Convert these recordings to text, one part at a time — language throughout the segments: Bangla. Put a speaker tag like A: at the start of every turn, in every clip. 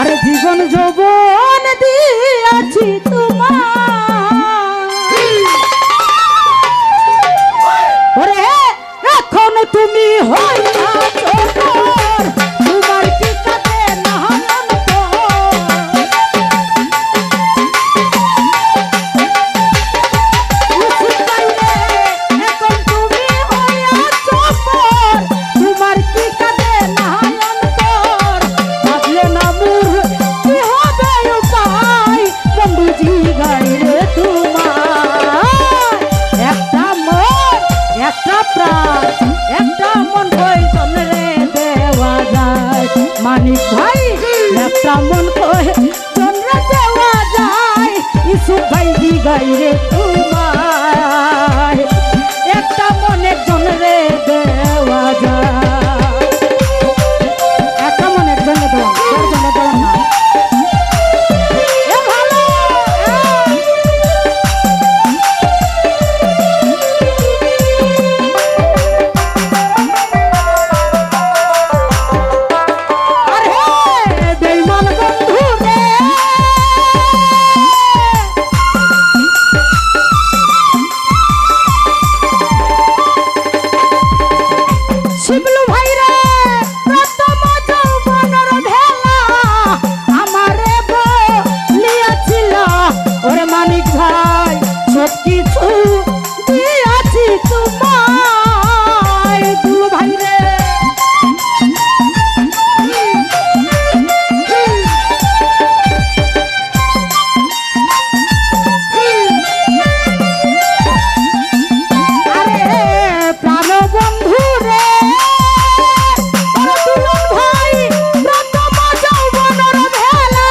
A: আরে জীবন যৌবন দিয়াছি তোমার ওরে এখন তুমি হইয়াছো পর তোমার কি কাছে নাহান এখন তুমি হইয়াছো পর তোমার কি কাছে নাহান ভাবলে না মুর কি হবে উপায় বন্ধুজি গাইরে তোমার একটা মন একটা প্রাণ একটা মন কয়জন রে দেওয়া যায় মানিক ভাই একটা মন কয়জন রে দেওয়া যায় ইসুফ ভাই জি গাইরে তোমার একটা মন একজন রে দেওয়া যায় একটা মন একজন রে দেওয়া না এ ভালো আরে বেঈমান বন্ধু রে শিবলু ভাই রে প্রথম যৌবনের ভেলা আমারে বলিয়াছিল ওরে মানিক ভাই সব কিছু দিয়াছি তোমায় দুলু ভাই রে আরে প্রাণ বন্ধু রে ওরে দুলন ভাই প্রথম যৌবনের ভেলা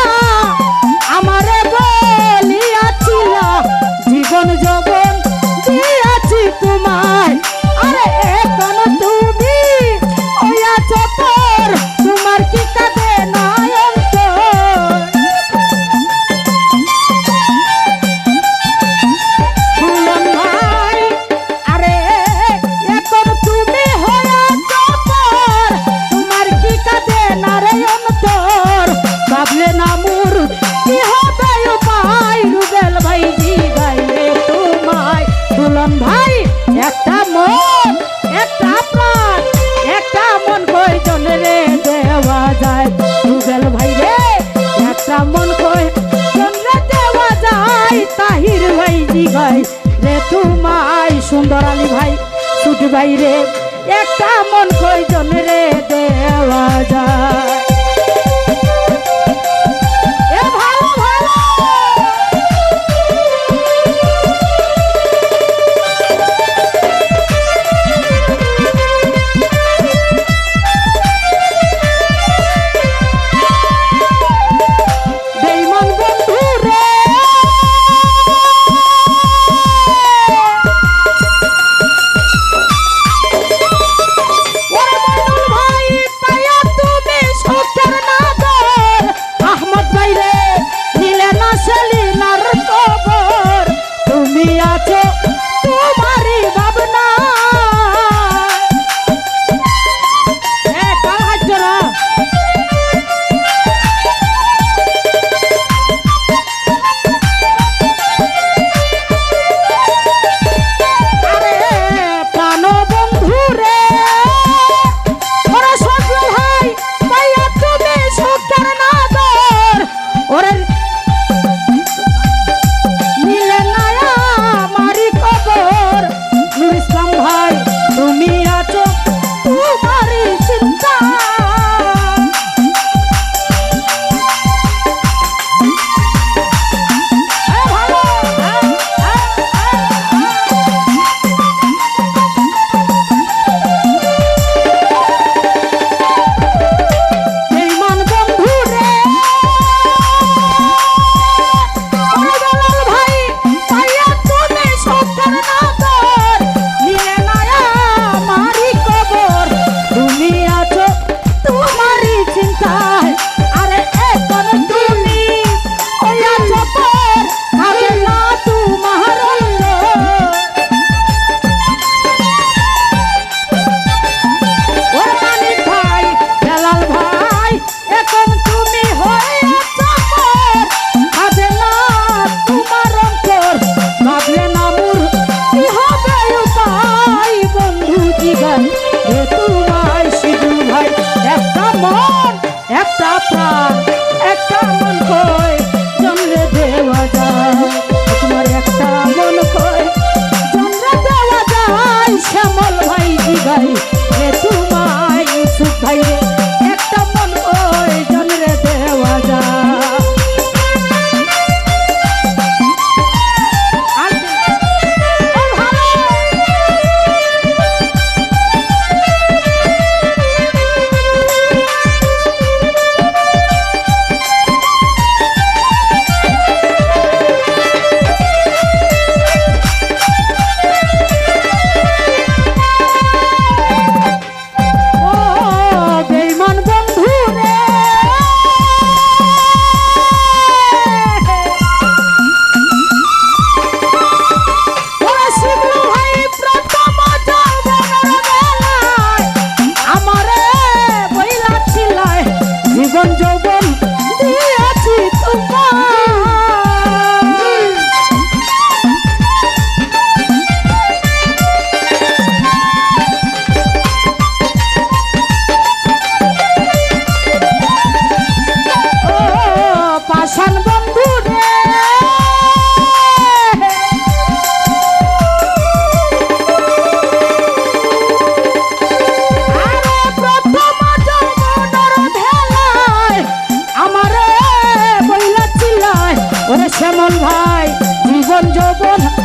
A: আমারে বলিয়াছিল জীবন যৌবন দিয়াছি তোমায় আরে এখন তুমি হইয়াছো পর তোমার কি কাঁদে নয়ন দুলন ভাই আরে এখন তুমি হইয়াছো পর তোমার কি কাঁদে নারায়ণ তোর ভাবলে না মুর কি হবে উপায় রুবেল ভাই জি গাইলে তোমায় দুলন ভাই একটা মন একটা প্রাণ একটা মন কয়জন রে দেওয়া যায় রুবেল ভাই রে একটা মন কয়জন রে দেওয়া যায় তাহির ভাই জি গাই রে তোমায় সুন্দর আলী ভাই ছুটি ভাই রে একটা মন কয়জন রে দেওয়া যায় এ ভালো ভালো বেঈমান বন্ধু রে ওরে মন্ডল ভাই পায়া তুমি সুখ তোমার একটা মন কই জনরে দেওয়া যায় তোমার একটা মন কই জনরে দেওয়া যায় শ্যামল ভাই জিগাই রে তোমায় ইউসুফ ভাই রে একটা মন কই জনরে দেওয়া যায় শ্যামল ভাই জীবন যৌবন